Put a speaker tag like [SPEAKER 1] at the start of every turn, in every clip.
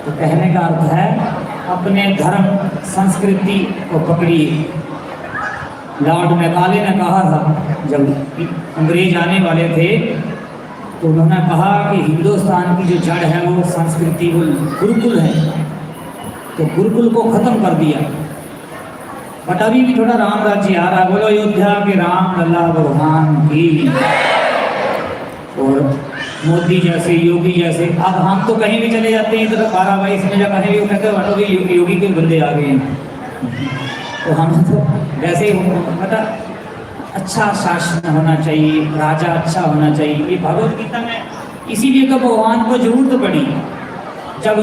[SPEAKER 1] तो कहने का अर्थ है अपने धर्म संस्कृति को पकड़िए। लॉर्ड मैकाले ने कहा था, जब अंग्रेज आने वाले थे तो उन्होंने कहा कि हिंदुस्तान की जो जड़ है वो संस्कृति, वो गुरुकुल है, तो गुरुकुल को खत्म कर दिया। बट अभी भी थोड़ा राम राज्य आ रहा है। बोलो अयोध्या के राम लल्ला भगवान की। और मोदी जैसे, योगी जैसे, अब हम तो कहीं भी चले जाते हैं तो 12-22 में जब कहीं भी कहते हैं हटो योगी के बंदे आ गए हैं, तो हम तो वैसे ही मतलब अच्छा शासन होना चाहिए, राजा अच्छा होना चाहिए। ये भगवत गीता में इसीलिए तो भगवान को जरूरत पड़ी। जब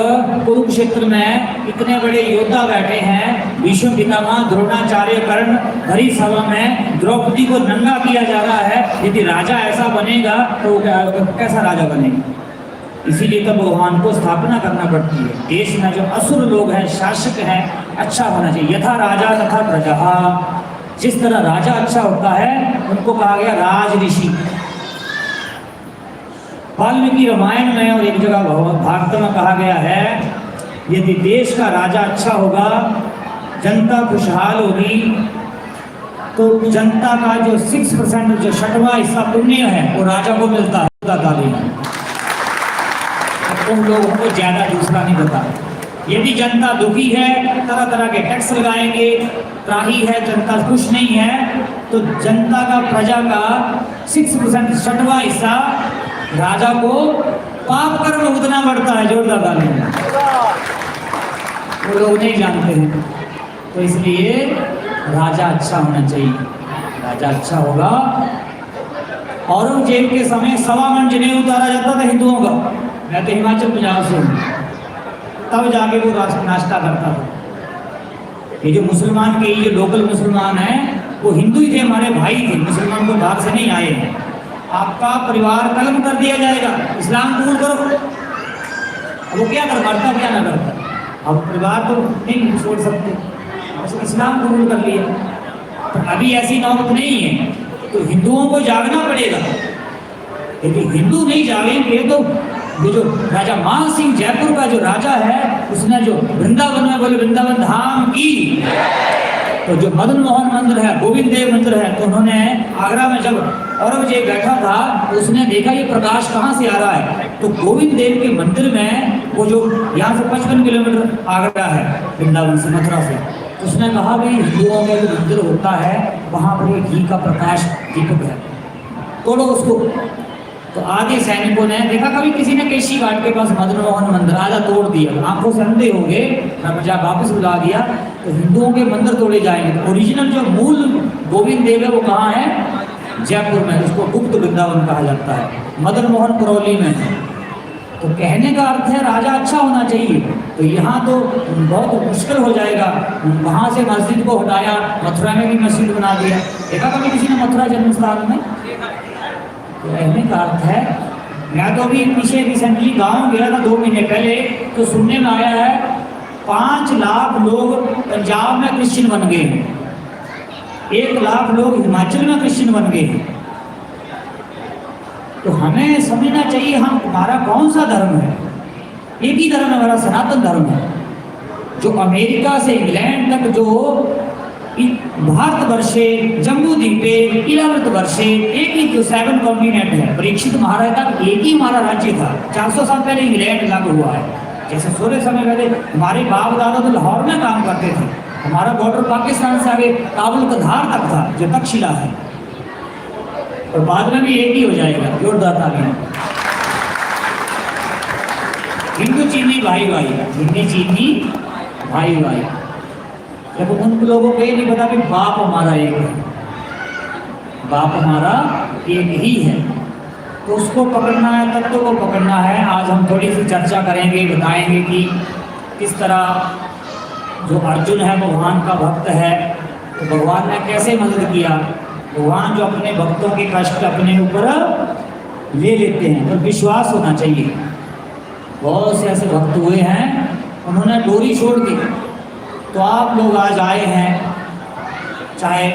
[SPEAKER 1] कुरुक्षेत्र में इतने बड़े योद्धा बैठे हैं, भीष्म पितामह, द्रोणाचार्य, कर्ण, भरी सभा में द्रौपदी को नंगा किया जा रहा है, यदि राजा ऐसा बनेगा तो कैसा राजा बनेगा? इसीलिए तो भगवान को स्थापना करना पड़ती है। देश में जो असुर लोग हैं, शासक हैं, अच्छा होना चाहिए। यथा राजा तथा प्रजा, जिस तरह राजा अच्छा होता है उनको कहा गया राज ऋषि। वाल्मीकि रामायण में और एक जगह भागवत में कहा गया है, यदि देश का राजा अच्छा होगा, जनता खुशहाल होगी, तो जनता का जो 6% जो 6वां हिस्सा पुण्य है वो राजा को मिलता है। उन लोगों को ज्यादा दूसरा नहीं पता। यदि जनता दुखी है, तरह तरह के टैक्स लगाएंगे, त्राही है, जनता खुश नहीं है, तो जनता का, प्रजा का 6% 6वां हिस्सा राजा को पाप कर्म भुगतना पड़ता है। जोरदार ताली। वो लोग नहीं जानते हैं, तो इसलिए राजा अच्छा होना चाहिए। राजा अच्छा होगा। औरंगजेब के समय 1.25 मन जनेऊ उतारा जाता था हिंदुओं का। मैं तो हिमाचल पंजाब से हूँ, तब जाके वो नाश्ता करता था। ये जो मुसलमान के, ये लोकल मुसलमान हैं, वो हिंदू ही थे, हमारे भाई थे, मुसलमान को बाहर से नहीं आए हैं। आपका परिवार कलम कर दिया जाएगा, इस्लाम कबूल करो। अब वो क्या कर पाता, क्या ना करता। अब परिवार तो नहीं छोड़ सकते, इस्लाम कबूल कर लिया। तो अभी ऐसी नौबत नहीं है, तो हिंदुओं को जागना पड़ेगा। यदि हिंदू नहीं जागेंगे तो ये जो राजा मान सिंह जयपुर का जो राजा है, उसने जो वृंदावन में, बोले वृंदावन धाम की, तो जो मदन मोहन मंदिर है, गोविंद देव मंदिर है, तो उन्होंने आगरा में जब औरंगजेब बैठा था, उसने देखा ये प्रकाश कहाँ से आ रहा है, तो गोविंद देव के मंदिर में, वो जो यहाँ से 55 किलोमीटर आगरा है वृंदावन से, मथुरा से, उसने कहा भाई हिंदुओं का जो मंदिर होता है वहाँ पर ये घी का प्रकाश दीपक है, तोड़ो उसको। तो आगे सैनिकों ने देखा, कभी किसी ने केशी घाट के पास मदन मोहन मंदिर आधा तोड़ दिया, आंखों से अंधे हो गए, राजा वापस बुला दिया, तो हिंदुओं के मंदिर तोड़े जाएंगे। तो ओरिजिनल जो मूल गोविंद देव है वो कहाँ है? जयपुर में, उसको गुप्त वृंदावन कहा जाता है, मदन मोहन करौली में है। तो कहने का अर्थ है राजा अच्छा होना चाहिए। तो यहाँ तो बहुत मुश्किल हो जाएगा, वहाँ से मस्जिद को हटाया, मथुरा में भी मस्जिद बना दिया। देखा कभी किसी ने मथुरा जन्म स्थान में? तो कहने का अर्थ है, मैं तो अभी पीछे रिसेंटली गांव गया था 2 महीने पहले, तो सुनने में आया है 5 लाख लोग पंजाब में क्रिश्चियन बन गए हैं, 1 लाख लोग हिमाचल में क्रिश्चियन बन गए हैं। तो हमें समझना चाहिए हम, हमारा कौन सा धर्म है? एक ही धर्म है, हमारा सनातन धर्म है। जो अमेरिका से इंग्लैंड तक जो भारतवर्षे जम्बू द्वीपे 11 वर्षे, एक ही जो 7 कॉन्टिनेंट है, परीक्षित महाराज तक एक ही हमारा राज्य था। 400 साल पहले इंग्लैंड लागू हुआ है। जैसे थोड़े समय पहले हमारे बाप दादा तो लाहौर में काम करते थे, हमारा बॉर्डर पाकिस्तान से आगे काबुल का धार तक था, जो तक्षशिला है, और बाद में भी एक ही हो जाएगा। जोरदार ताली। हिंदू चीनी भाई भाई, हिंदी चीनी भाई भाई। जब उन लोगों को ये नहीं पता कि बाप हमारा एक है, बाप हमारा एक ही है, तो उसको पकड़ना है, तत्व को पकड़ना है। आज हम थोड़ी सी चर्चा करेंगे, बताएंगे कि किस तरह जो अर्जुन है भगवान का भक्त है, तो भगवान ने कैसे मदद किया। भगवान जो अपने भक्तों के कष्ट अपने ऊपर ले लेते हैं, तो विश्वास होना चाहिए। बहुत से ऐसे भक्त हुए हैं, उन्होंने डोरी छोड़ दी, तो आप लोग आज आए हैं, चाहे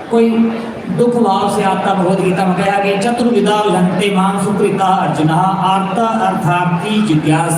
[SPEAKER 1] कोई दुख भाव से आता, भगवद गीता में कहा कि चतुर्विधा लंघते मां सुकृता अर्जुन आर्त अर्थार्थी जिज्ञासा।